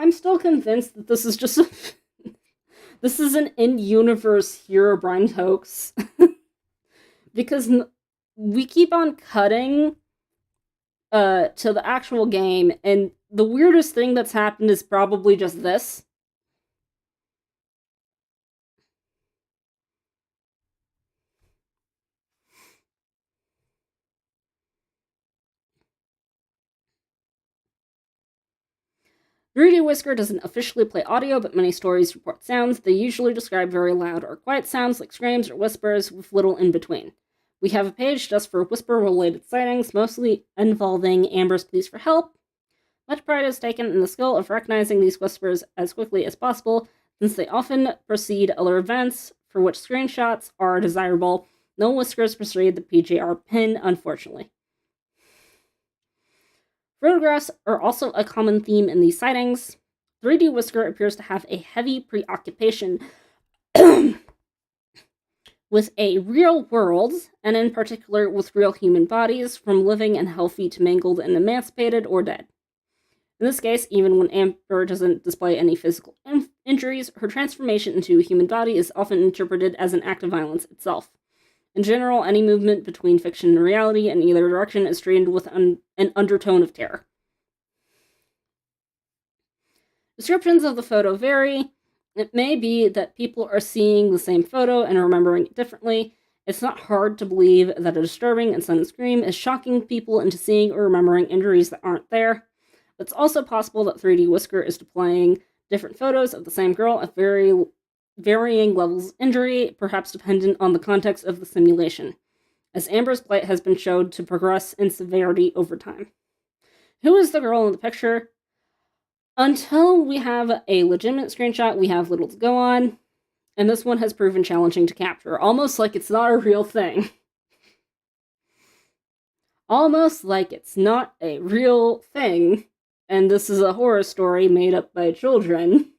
I'm still convinced that this is just This is an in-universe Herobrine hoax. Because we keep on cutting to the actual game, and the weirdest thing that's happened is probably just this. Vroid Whisker doesn't officially play audio, but many stories report sounds. They usually describe very loud or quiet sounds like screams or whispers with little in between. We have a page just for whisper-related sightings, mostly involving Amber's pleas for help. Much pride is taken in the skill of recognizing these whispers as quickly as possible, since they often precede other events for which screenshots are desirable. No whiskers precede the PJR pin, unfortunately. Photographs are also a common theme in these sightings. 3D Whisker appears to have a heavy preoccupation with a real world, and in particular with real human bodies, from living and healthy to mangled and emancipated or dead. In this case, even when Amber doesn't display any physical injuries, her transformation into a human body is often interpreted as an act of violence itself. In general, any movement between fiction and reality in either direction is treated with an undertone of terror. Descriptions of the photo vary. It may be that people are seeing the same photo and remembering it differently. It's not hard to believe that a disturbing and sudden scream is shocking people into seeing or remembering injuries that aren't there. But it's also possible that 3D Whisker is displaying different photos of the same girl at varying levels of injury, perhaps dependent on the context of the simulation, as Amber's plight has been shown to progress in severity over time. Who is the girl in the picture? Until we have a legitimate screenshot, we have little to go on, and this one has proven challenging to capture, almost like it's not a real thing. Almost like it's not a real thing, and this is a horror story made up by children.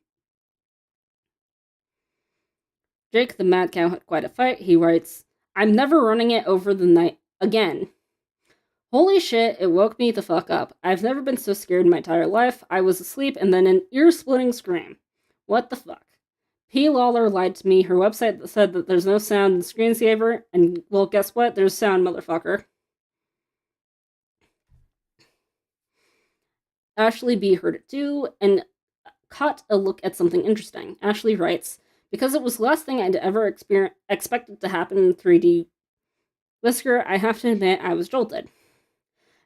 Jake the Mad Cow had quite a fight. He writes, "I'm never running it over the night again. Holy shit, it woke me the fuck up. I've never been so scared in my entire life. I was asleep and then an ear-splitting scream. What the fuck? P. Lawler lied to me. Her website said that there's no sound in screensaver, and well, guess what? There's sound, motherfucker." Ashley B. heard it too, and caught a look at something interesting. Ashley writes, "Because it was the last thing I'd ever expected to happen in 3D Whisker, I have to admit I was jolted,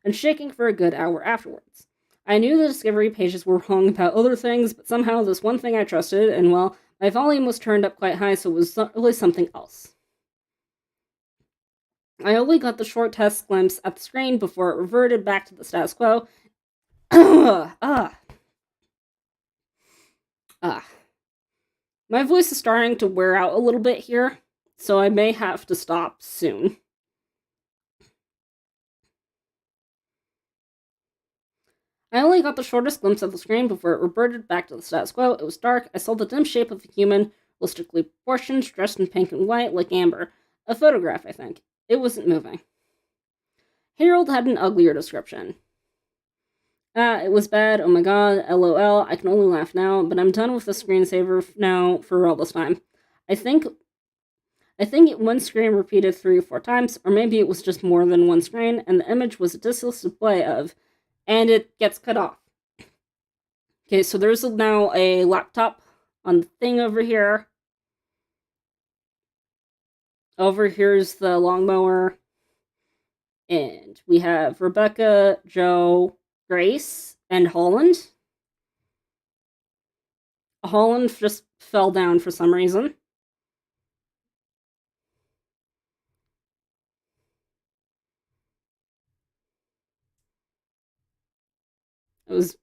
and shaking for a good hour afterwards. I knew the discovery pages were wrong about other things, but somehow this one thing I trusted, and well, my volume was turned up quite high, so it was really something else. I only got the short test glimpse at the screen before it reverted back to the status quo. My voice is starting to wear out a little bit here, so I may have to stop soon. I only got the shortest glimpse of the screen before it reverted back to the status quo. It was dark. I saw the dim shape of a human, realistically proportioned, dressed in pink and white, like Amber. A photograph, I think. It wasn't moving. Harold had an uglier description. It was bad. Oh my god. LOL. I can only laugh now, but I'm done with the screensaver now for all this time. I think one screen repeated 3 or 4 times, or maybe it was just more than one screen, and the image was a display of, and it gets cut off. Okay, so there's now a laptop on the thing over here. Over here's the lawnmower. And we have Rebecca, Joe, Grace, and Holland. Holland just fell down for some reason. It was...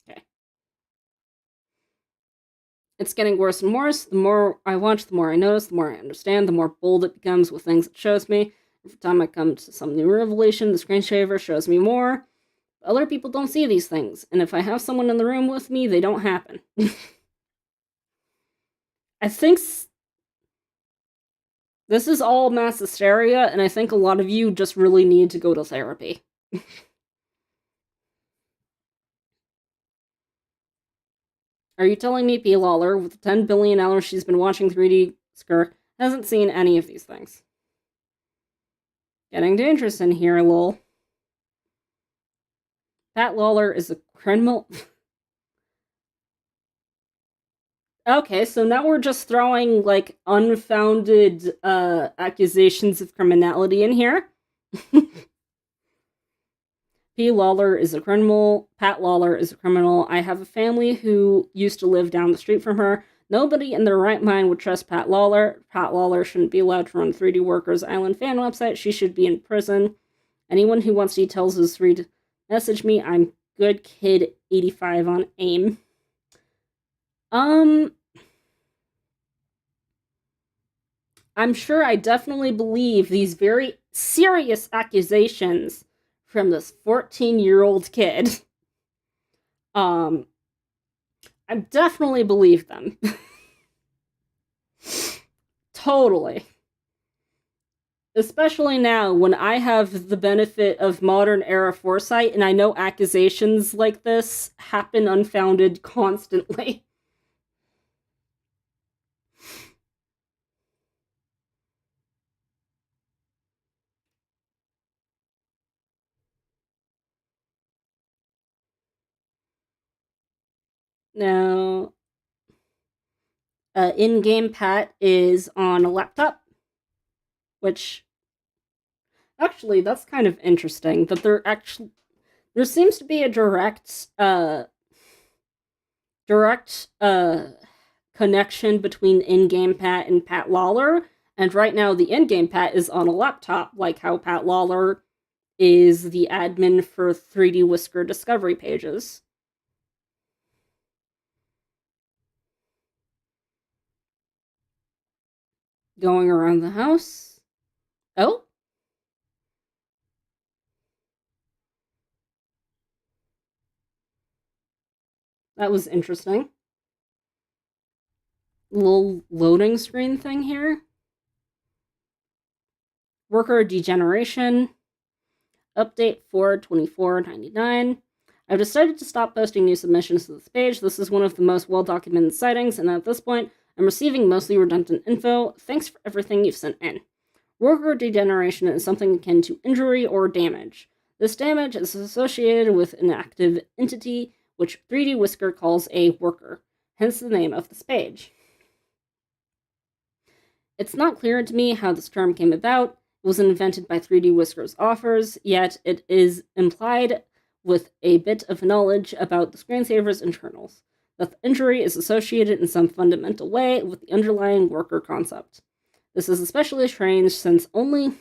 okay. It's getting worse and worse. The more I watch, the more I notice, the more I understand, the more bold it becomes with things it shows me. Every time I come to some new revelation, the screensaver shows me more. Other people don't see these things, and if I have someone in the room with me, they don't happen. I think this is all mass hysteria, and I think a lot of you just really need to go to therapy. Are you telling me P. Lawler, with the 10 billion hours she's been watching 3D Whisker, hasn't seen any of these things? Getting dangerous in here, lol. Pat Lawler is a criminal. Okay, so now we're just throwing, like, unfounded accusations of criminality in here. P. Lawler is a criminal. Pat Lawler is a criminal. I have a family who used to live down the street from her. Nobody in their right mind would trust Pat Lawler. Pat Lawler shouldn't be allowed to run 3D Workers Island fan website. She should be in prison. Anyone who wants details is free to message me. I'm good kid 85 on AIM. I'm sure I definitely believe these very serious accusations from this 14-year-old kid. I definitely believe them. Totally. Especially now, when I have the benefit of modern era foresight, and I know accusations like this happen unfounded constantly. Now, in-game Pat is on a laptop, which actually that's kind of interesting that there seems to be a direct connection between in-game Pat and Pat Lawler, and right now the in-game Pat is on a laptop, like how Pat Lawler is the admin for 3D Whisker discovery pages. Going around the house. Oh? That was interesting. Little loading screen thing here. Worker degeneration. Update 42499. I've decided to stop posting new submissions to this page. This is one of the most well-documented sightings, and at this point, I'm receiving mostly redundant info. Thanks for everything you've sent in. Worker degeneration is something akin to injury or damage. This damage is associated with an active entity, which 3D Whisker calls a worker, hence the name of this page. It's not clear to me how this term came about. It was invented by 3D Whisker's authors, yet it is implied with a bit of knowledge about the screensaver's internals, that the injury is associated in some fundamental way with the underlying worker concept. This is especially strange since the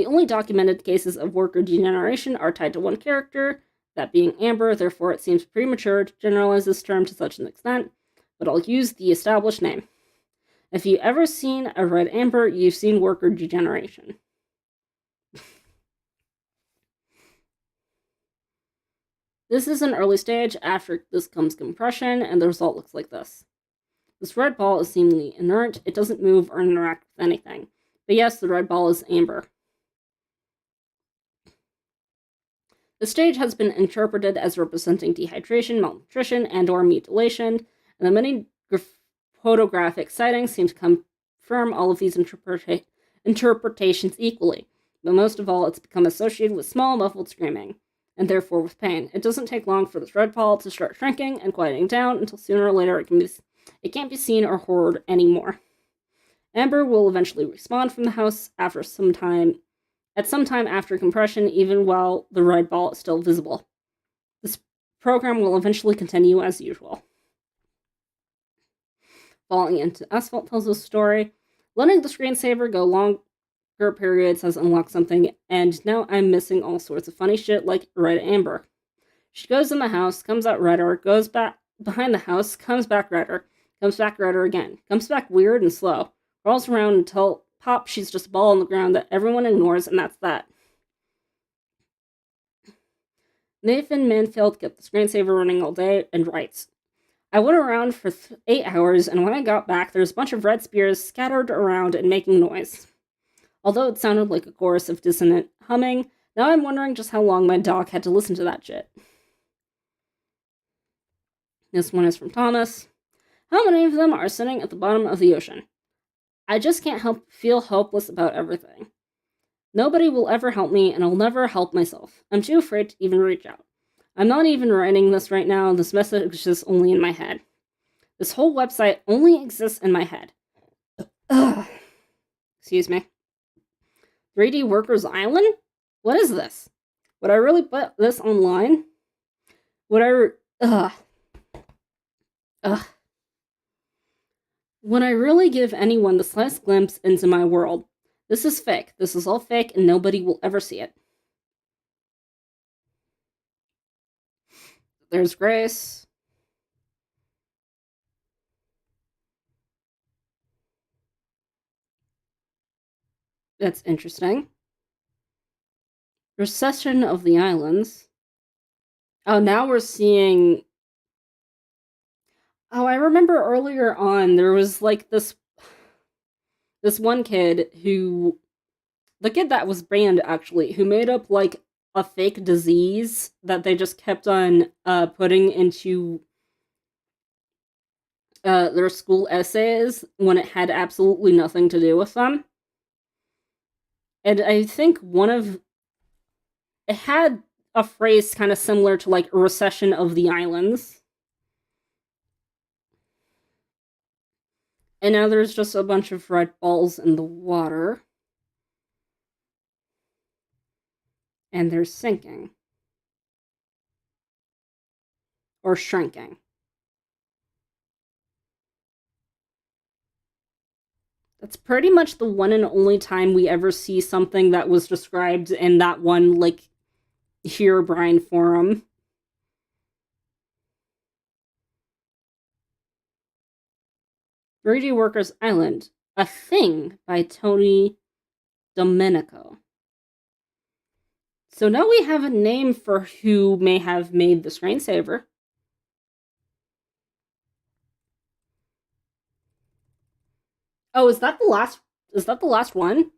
only documented cases of worker degeneration are tied to one character, that being Amber, therefore it seems premature to generalize this term to such an extent, but I'll use the established name. If you've ever seen a red Amber, you've seen worker degeneration. This is an early stage. After this comes compression, and the result looks like this. This red ball is seemingly inert. It doesn't move or interact with anything. But yes, the red ball is amber. The stage has been interpreted as representing dehydration, malnutrition, and/or mutilation, and the many photographic sightings seem to confirm all of these interpretations equally. But most of all, it's become associated with small, muffled screaming, and therefore with pain. It doesn't take long for this red ball to start shrinking and quieting down until sooner or later it can't be seen or heard anymore. Amber will eventually respawn from the house at some time after compression, even while the red ball is still visible. This program will eventually continue as usual. Falling into asphalt tells a story. Letting the screensaver go longer periods has unlocked something, and now I'm missing all sorts of funny shit like Red Amber. She goes in the house, comes out redder, goes back behind the house, comes back redder, comes back redder again, comes back weird and slow, crawls around until pop, she's just a ball on the ground that everyone ignores, and that's that. Nathan Manfield kept the screensaver running all day and writes, I went around for 8 hours, and when I got back, there was a bunch of red spears scattered around and making noise. Although it sounded like a chorus of dissonant humming, now I'm wondering just how long my dog had to listen to that shit. This one is from Thomas. How many of them are sitting at the bottom of the ocean? I just can't feel helpless about everything. Nobody will ever help me, and I'll never help myself. I'm too afraid to even reach out. I'm not even writing this right now. This message is only in my head. This whole website only exists in my head. Ugh. Excuse me. 3D Workers Island? What is this? Would I really put this online? Would I... Ugh. Would I really give anyone the slightest glimpse into my world? This is fake. This is all fake, and nobody will ever see it. There's Grace. That's interesting. Recession of the Islands. Oh, now we're seeing... Oh, I remember earlier on, there was, like, this one kid who... The kid that was banned, actually, who made up, like, a fake disease that they just kept on putting into their school essays when it had absolutely nothing to do with them. And I think it had a phrase kind of similar to, like, recession of the islands. And now there's just a bunch of red balls in the water. And they're sinking. Or shrinking. That's pretty much the one and only time we ever see something that was described in that one, like, Herobrine forum. Vroid Workers Island, a thing by Tony Domenico. So now we have a name for who may have made the screensaver. Oh, is that the last one?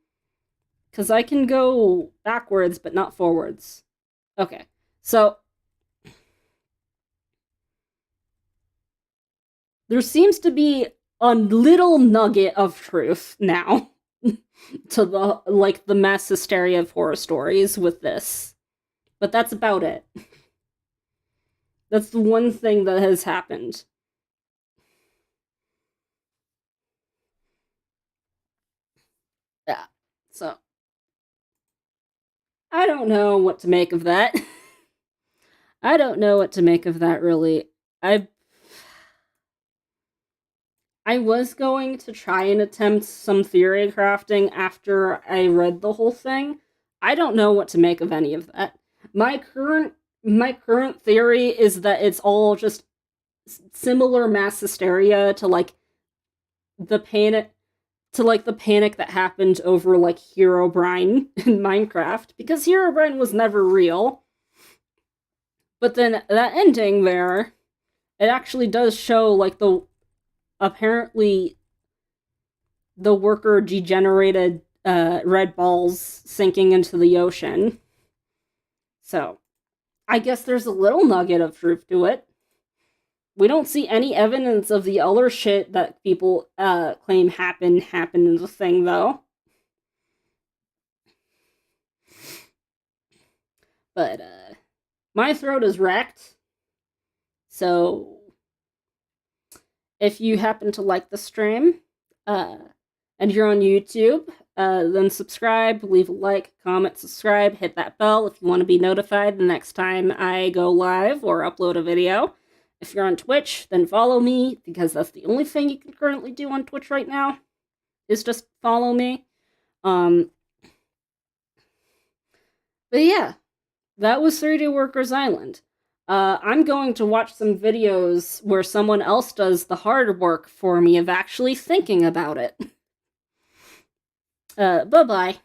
Because I can go backwards, but not forwards. Okay, so there seems to be a little nugget of truth now to the mass hysteria of horror stories with this. But that's about it. That's the one thing that has happened. Yeah, so I don't know what to make of that. I don't know what to make of that, really. I was going to try and attempt some theory crafting after I read the whole thing. I don't know what to make of any of that. My current theory is that it's all just similar mass hysteria to, like, the panic that happened over, like, Herobrine in Minecraft, because Herobrine was never real. But then that ending there, it actually does show, like, apparently the worker degenerated red balls sinking into the ocean. So, I guess there's a little nugget of truth to it. We don't see any evidence of the other shit that people claim happened in the thing, though. But, my throat is wrecked. So, if you happen to like the stream, and you're on YouTube, then subscribe, leave a like, comment, subscribe, hit that bell if you want to be notified the next time I go live or upload a video. If you're on Twitch, then follow me, because that's the only thing you can currently do on Twitch right now, is just follow me. But yeah, that was 3D Workers Island. I'm going to watch some videos where someone else does the hard work for me of actually thinking about it. Bye-bye.